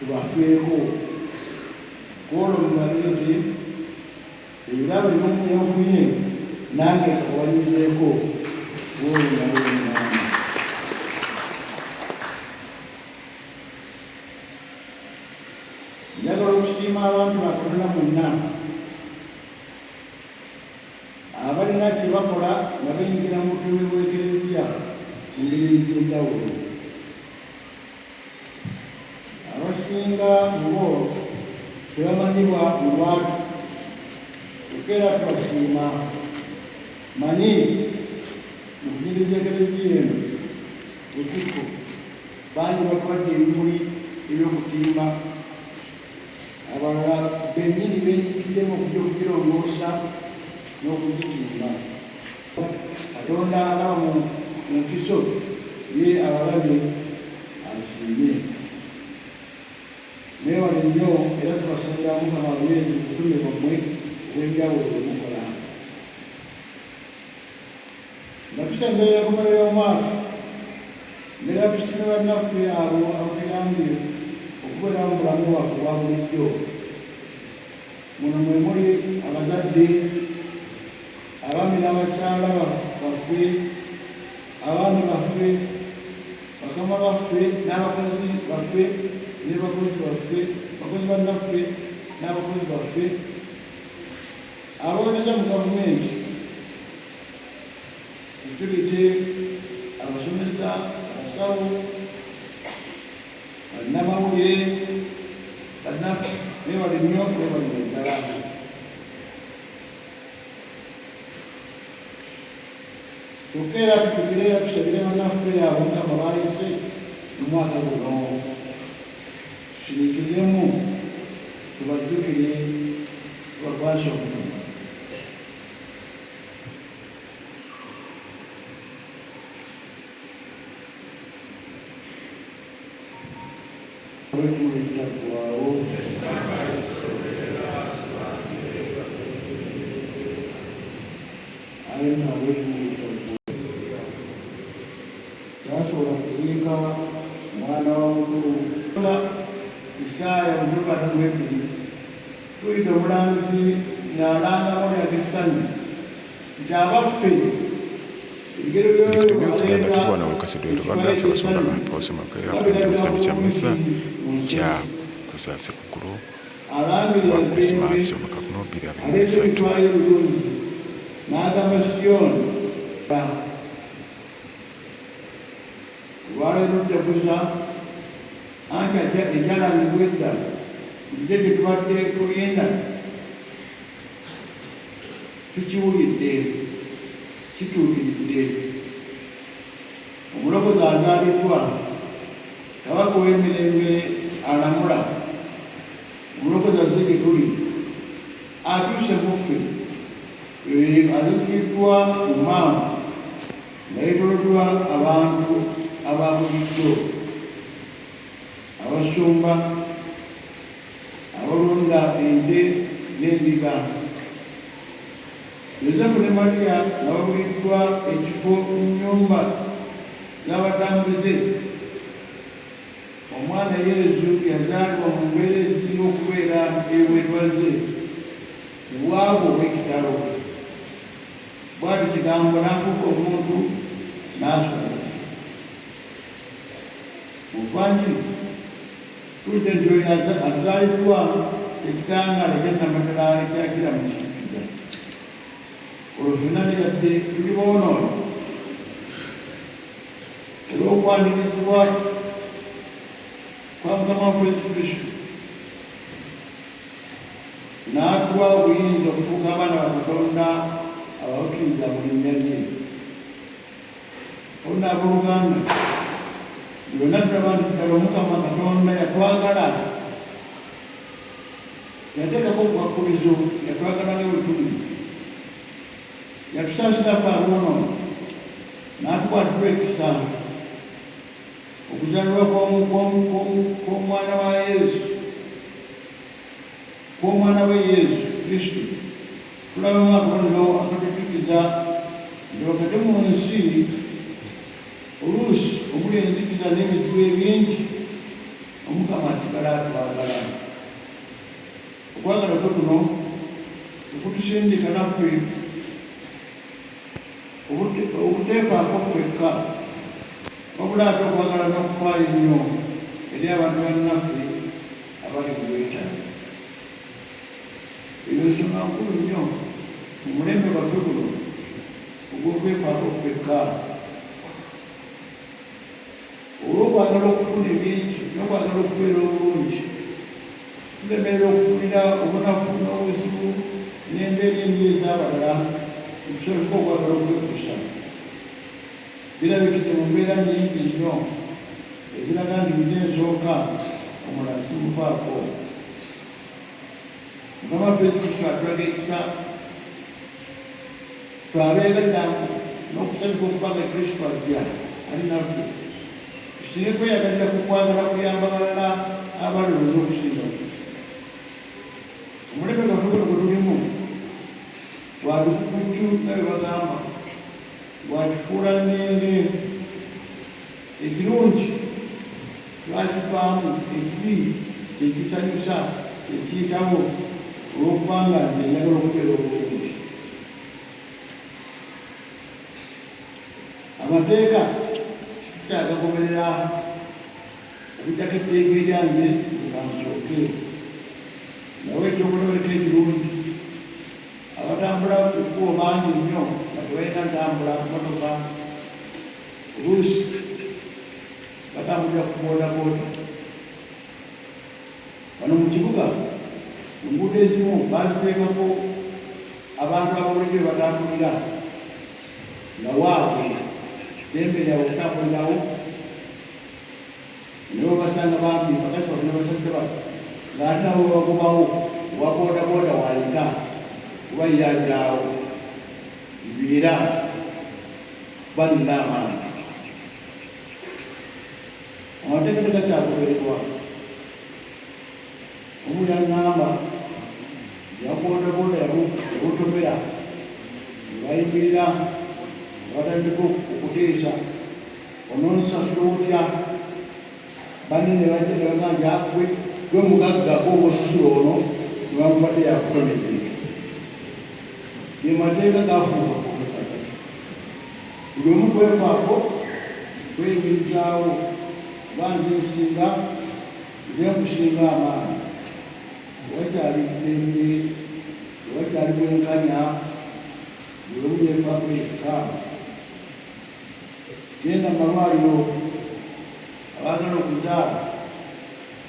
tubafeeko kwolwo mubalire nti ebirabo ebyomu yafunye nange kawalizeeko olwo nalwenaa. Njagala okusiima abantu bakolera mwenna abalina kye bakola nga benyigira mu butume bw'ekereziya mu ngeri ez'enjawulo. Abasinga mu bo tebamanyibwa mu lwatu, era tubasiima. Manyi mu kunyiriza ekereziya eno Lutikko bangi batwadde ebimuli ebyokutimba, abalala bennyini benyigiddemu okujja okugirongoosa n'okugitimba. Katonda alaba mu nkiso ye abalabe asiimye. Mwewale nnyo era tubasabira Mukama abaweereze mu butume bwammwe obw'enjawulo bwe mukola. Nga tusemberera kumalira omwaka, mbera tusiime bannaffe abo abatuyambye okubeera mu bulamu bwaffe obwa bulijjo. Muno mwe muli abazadde, abaami n'abakyala baffe, abaami baffe, bakama baffe n'abakozi baffe ne bakozi baffe, bakozi bannaffe n'abakozi baffe, abooleza mu gavumenti, utilite abasomesa, abasawo, bannamawulire, bannaffe, mwebale nnyo, mwebale ddala. Kyokka era tutukire era tusabire bannaffe abo Mukama baayise mu mwaka guno. Tusiriikiremu, tubajjukire, tubakwase omutima. Kyasobola kuziika mwana wa mukulu Isaaya omulukano gw'ebbiri, tuyita omulanzi ng'alanga muli ag'essanyu nti abaffe ebigero by'oyo tubona mukasidwendo bagasa basonga bampose makerera ku kitabo kya misa kya kusase kukulu wa Krismasi omwaka guno 2023 n'agamba Siyoni olwaleero tujaguza anti ekyalangibwa edda bujjo gye tubadde tulinda tukiwulidde, kituukiridde. Omulokozi azaaliddwa, kabaka ow'emirembe alamula, omulokozi azze gye tuli, atuuse mu ffe, azisigiddwa mu manvu nga yeetooloddwa abantu ababulijjo, abasumba, abalunda ente n'endiga. Yozefu ne Mariya nga babuliddwa ekifo mu nnyumba y'abatambuze. Omwana Yesu yazaalibwa mu mbeera ezisinga okubeera ey'obwetwaze, mu bwavu obw'ekitalo. Bw'atyo kigambo n'afuuka omuntu n'asoma. Mu Vvanjiri tulidde nti oyo atuzaaliddwa kyekitangaala ekyannamadala ekyakira mu kizikiza. Olwo ffenna ne yadde tuli boonoono olw'okwandirizibwa kwa Mukama waffe Yesu Kristo, n'atuwa obuyinza okufuuka abaana ba Katonda abakkiriza mu linnya lye. Olwo abooluganda byonna tulaba nti ddala Omukama Katonda yatwagala, yateekako obukwakkulizo, yatwagala ne bwe tuli, yatusaasira ffe aboonoono, n'atukwatira ekisa okuzaalibwa kw'omwana wa Yesu, kw'omwana we Yesu Kristo. Tulabamu akabonero akatujukiza nti wakati mu nsi oluusi omuli enzikiza n'ebizibu ebingi, Omukama tusigala twagala. Okwagala kwe kuno okutusindika naffe obuteefaako ffekka wabula ate okwagala n'okufaayo ennyo eri abantu bannaffe abali ku bwetaavu. Eyo nsonga nkulu nnyo mu mulembe gwaffe guno ogw'okwefaako ffekka. Olw'okwagala okufuna ebingi n'okwagala okubeera obulungi tulemerera okufunira obunafu n'obuzibu n'embeera embi ez'abalala okusobola okwagala okwekusa. Birabikidde mu mbeera nnyingi nnyo eziraga nti nze nsooka omulala simufaako. Mukama waffe Kristo atulaga ekisa twabeerera n'okusabika okuba nga Kristo ajja ali naffe. Tusinge kweyagalira ku kwagala kuyamba balala abali olw'okusinga. Omulembe gwaffe guno gwe tulimu gwabikukucu nga bwe bagamba, gwakifuula nnenge. Ekirungi twakivaamu, ekibi kyekisanyusa ekiyitawo olw'okubanga nze njagala okubeera obulungi. Amateeka kyagagoberera okujjako etteeka eryanze nga nsooke nawe ekyokulabeka ekirungi. Abatambula ku kkubo bangi nnyo nga tebalina ntambula motoka oluusi batambulira ku boodabooda. Wano mu kibuga mu nguudo ezimu baziteekako abantu ababulijjo we batambulira nga waabwe ddembe lyabwe okutambulirawo. Naye obasanga bambi bakati balina basajja babo ng'ate nabo bagobawo owa boodabooda waayita kuba yajjaawo ngwira banina amaanyi. Amateeka tegakyagobererwa. Omu yaŋŋamba ya boodabooda yabutomera nebayimirira batandika okuteesa ononsasula otya. Banne ne bajja ne bagamba akwe gwe mugagga oba osasula ono nebamubadde yakutomedde. Ge mateeka gafuukafuuka kakati. Buli omu kwefaako kweyimirizaawo kuba nze nsinga nze nkusinga amaanyi. Tewakyali ddembe, tewakyali bwenkanya, buli omu yeefaako yekka. Genda mu malwaliro abaagala okuzaala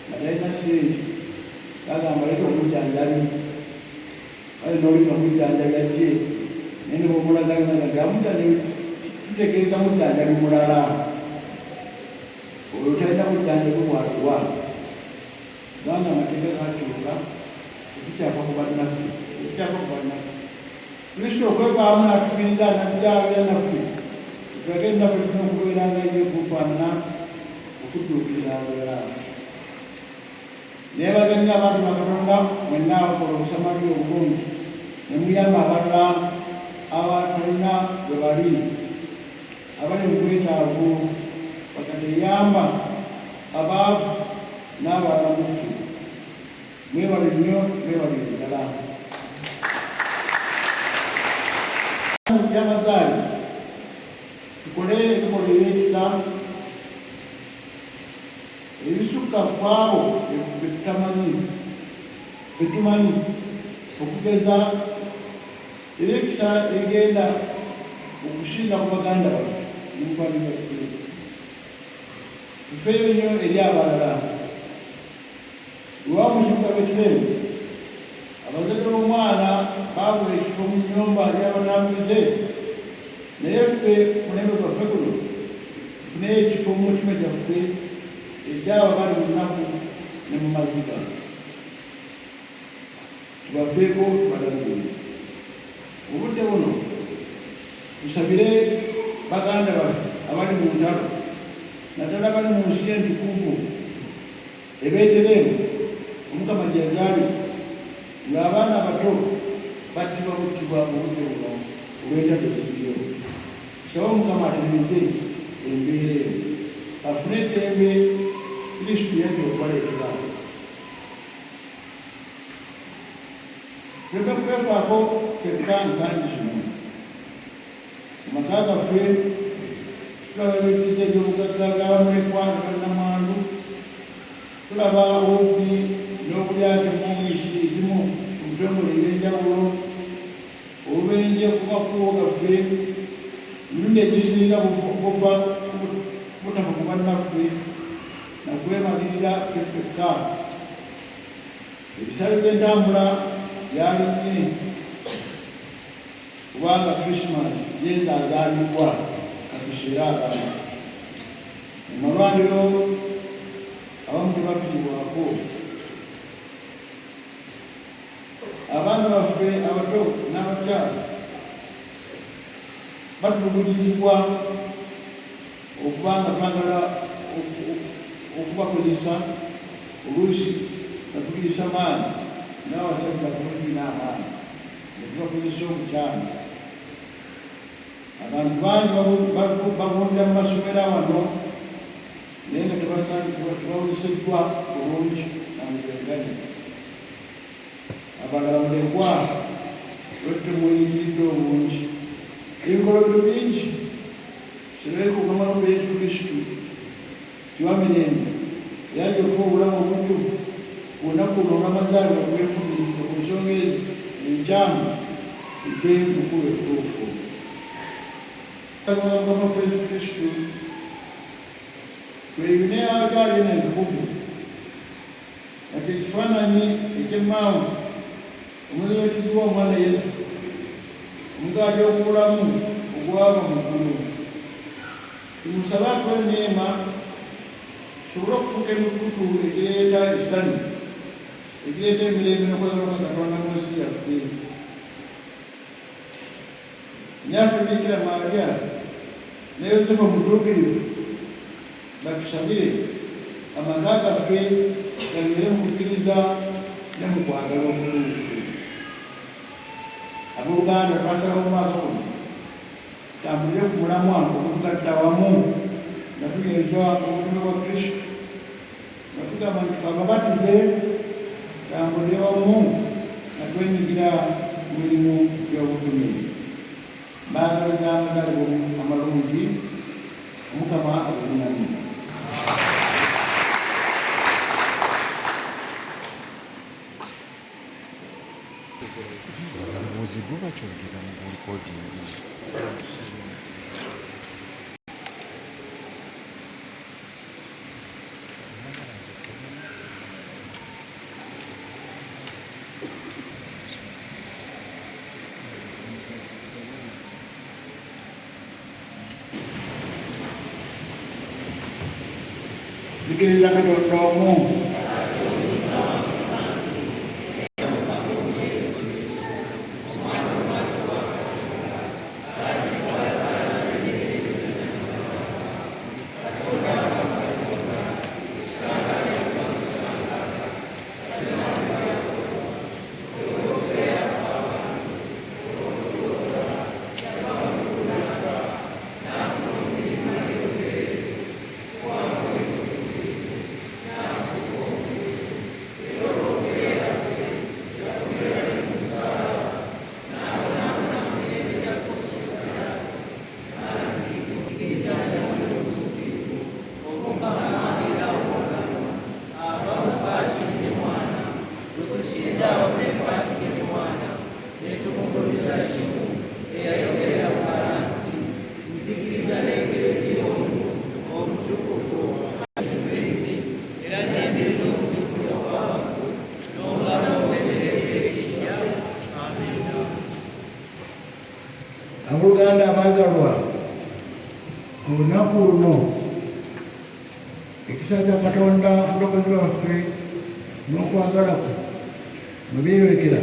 nga talina ssente bagamba leeta omujjanjabi, kale n'olina omujjanjabi ajje naye ne bw'omulagana nti amujjanjabi kitegeeza mujjanjabi mulala. Olwo talina mujjanjabi bwatuwa kubanga amateeka gakyuka. Tekikyafa ku bannaffe, tekikyafa ku bannaffe. Kristo okwevaamu n'atufiirira n'ajjaabeera naffe. Tulage naffe tulina okubeera nga ye okufaanana okudduukiriza abalala. Neebaza nnyo abantu ba Katonda mwenna abakola obusamaliya obulungi ne muyamba abalala abatalina bwe bali abali mu bwetaavu. Bakati eyamba abaavu n'abalamufu. Mwebale nnyo, mwebale ddala. Mu byamazaali tukole ebikolwa ebyekisa ebisukka ku abo betumanyi, okugeza ebyekisa ebigenda okusinga ku baganda baffe n'omukwano gwaffe. Tufeeyo nnyo eri abalala. Lwa mu kibuga Betuleemu abazadde b'omwana baabula ekifo mu nnyumba y'abatambulize, naye ffe mulembe gwaffe guno tufuneyo ekifo mu mutima gyaffe ekyaba bali mu nnaku ne mu maziga. Tubafeeko tubalabire. Obudde buno tusabire baganda baffe abali mu ntalo naddala bali mu nsi entukuvu e Beetelehemu Omukama gye yazaali ng'abaana abato battibwa buttibwa obudde buno olw'entalo eziriyo. Tusaba Omukama atereze embeera eyo afune eddembe Kristo yajja okubaleetera. tuleme kwefaako kyekka nsangi zino. Mu maka gaffe tulaba ebyobuliza ebyobugagga bw'abamulekwa ne bannamwandu, tulaba obubbi n'obulyake mu nsi ezimu mu bitongole eby'enjawulo, obubenje ku makubo gaffe, emirundi egisinga bufa butafa ku bannaffe na kwemalirira ffeffekka. Ebisale by'entambula byalinnye kubanga Krismasi yenza azaalibwa katuseera agamba. Mu malwaliro abamu tebafiibwako. Abaana baffe abato n'abakyala batulugunyizibwa okubanga twagala okubakozesa oluusi natuliyisa maanyi n'abasajja kulufina amaanyi netubakozesa obukyami. Abantu bangi bavundira mu masomero wano naye nga tebawuliseddwa bulungi nangebenganyi. Abalala mulekwa lwette muyingiridde obungi. Ebikolobyo bingi kisobole kugamba waffe Yesu Kristo kiwa mirembe yalyoka obulamu obujjuvu ku lunaku luno olw'amazaalibwa twefumiridde ku nsonga ezo enkyamu tudde mukulu etuufu. Mukama waffe Yesu Kristo tweyune akyali eno entukuvu nga kyekifaananyi eky'emmaavu omuzirekiddwa omwana Yesu, omugaati ogw'obulamu ogwava mu ggulu. Tumusabe atuwe enneema tusobole okufuuka emikutu egireeta essanyu, egireeta emirembe n'okwagala Katonda mu nsi yaffe. Nnyaffe Bikira Maariya ne Yozefu omutuukirivu batusabire amaka gaffe gabeere mu kukkiriza ne mu kwagala omutuufu. Abooluganda twasalawo omwaka guno tambulire ku mulamwa okutugatta wamu nga tugeezwa obutume bwa Kristo, nga tugamba nti tufe ababatize tambulire wamu nga twenyigira mu mirimu gy'obutume. Mbaagaliza amazaalibwa amalungi, Omukama abavunamu. Obuzibu bakyogera mu bulikodingi. Dikiriza Katonda omu. Abooluganda abaagalwa ku lunaku luno ekisa kya Katonda omulokozi waffe n'okwagala kwe mwe byeyolekera.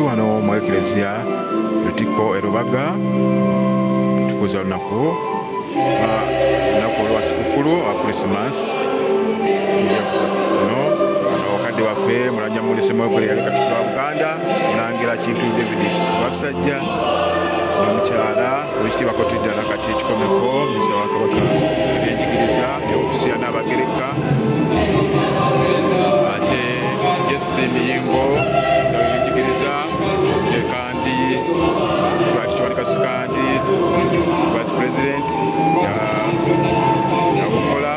Kristu wano mu Eklezia Lutikko e Rubaga. Tukuza olunaku olwa sikukulu wa Krismasi. Wakadde waffe Mulanja Mulise Mwegule yali Katikkiro wa Buganda, Mulangira Kintu David Wasajja n'omukyala Oweekitiibwa Kotidda Nakati Kikomeko Minisita wa Kabaka ebyenjigiriza n'ofiisi ya Nnaabagereka, ate Jesse Miyingo ebyenjigiriza kandi Kiwanika Sukandi Vice President yakukola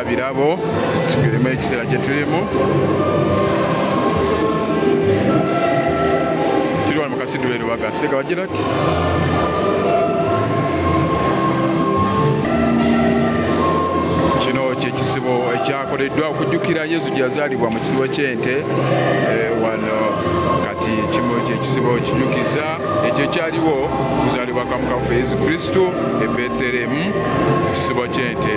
birabo tukirimo ekiseera kye tulimu kiri wano mu Kasidwe Rubaga. Seeka wagira ati kino kyekisibo ekyakoleddwa okujjukira Yesu gye yazaalibwa mu kisibo ky'ente wano kati kimu kyekisibo kijjukiza ekyo ekyaliwo kuzaalibwa kwa Mukama Yesu Kristo e Bethlehemu mu kisibo ky'ente.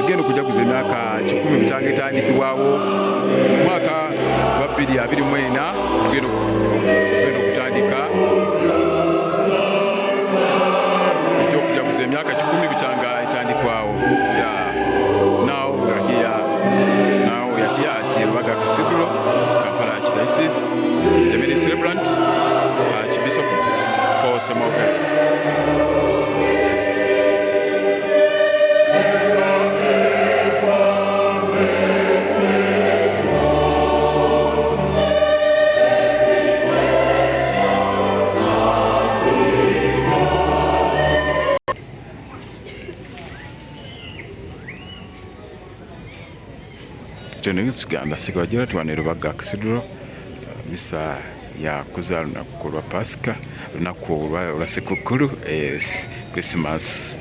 egenda okujaguza emyaka 10 bitanga etandikibwawo mu mwaka gwa 2024 tugenda okutandika okujaguza emyaka 10 bitanga etandikibwawo. Now we are here at Rubaga Cathedral, Kampala Archdiocese. The main celebrant, Archbishop Paul Semoga. tugamba Ssekabajjala tuwana Rubaga Cathedral misa ya kuzaala lunaku lwa Pasika, lunaku olwa Ssekukkulu, Christmas.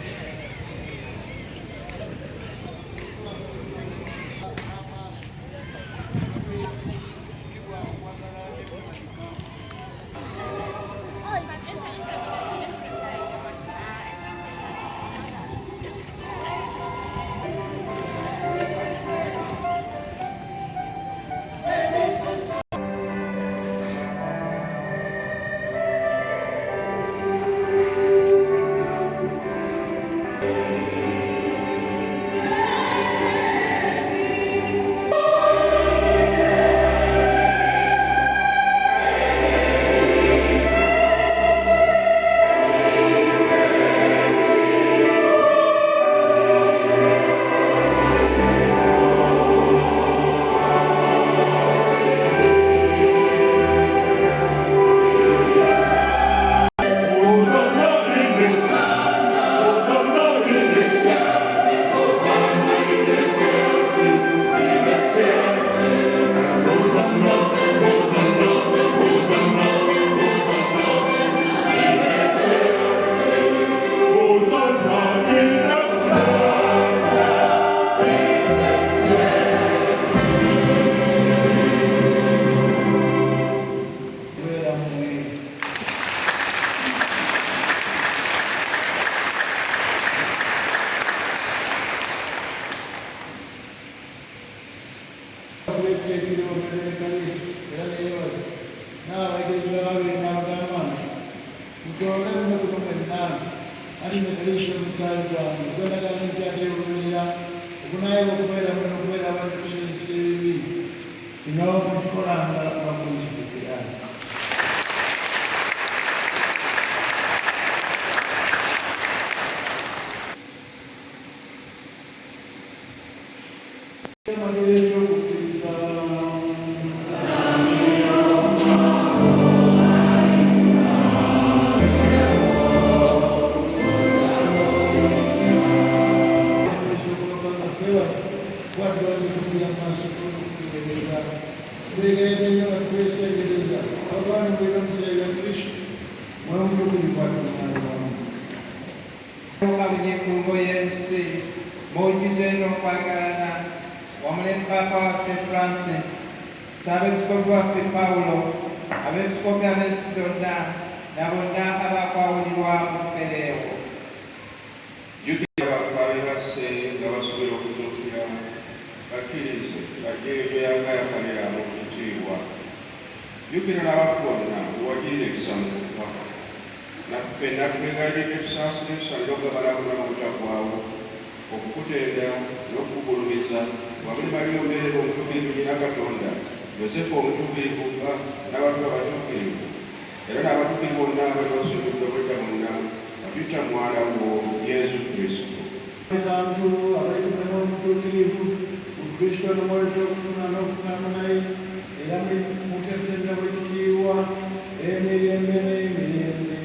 Abepiskopi waffe Pawulo, abepiskopi ab'ensi zonna, na bonna abakwawulirwa mu Kkereewo. Jjukira abaffe abeebase nga basobola okutuukira bakkirize bajjeyo gy'oyakayakalira mu kitiibwa. Jjukira n'abafu bonna bwewagirira ekisa mu kufa. Naffe natubegayiridde tusaasire tusalire okugabalagula mu butaggwaawo, okukutenda n'okukugulumiza wamu ne Maliya omubeerera omutuukirivu nnyina Katonda, Yosefu omutuukirivu n'abantu abatuukirivu, era n'abatuukirivu bonna abali basujjudde obwedda bonna abiyita mwana wo Yesu Kristo. Abantu abalikugana omutuukirivu mu Kristo n'omwoyo gy'okufuna n'okufunamu naye era mutetenda bwe kitiibwa emirembe n'emirembe.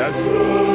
Brothers.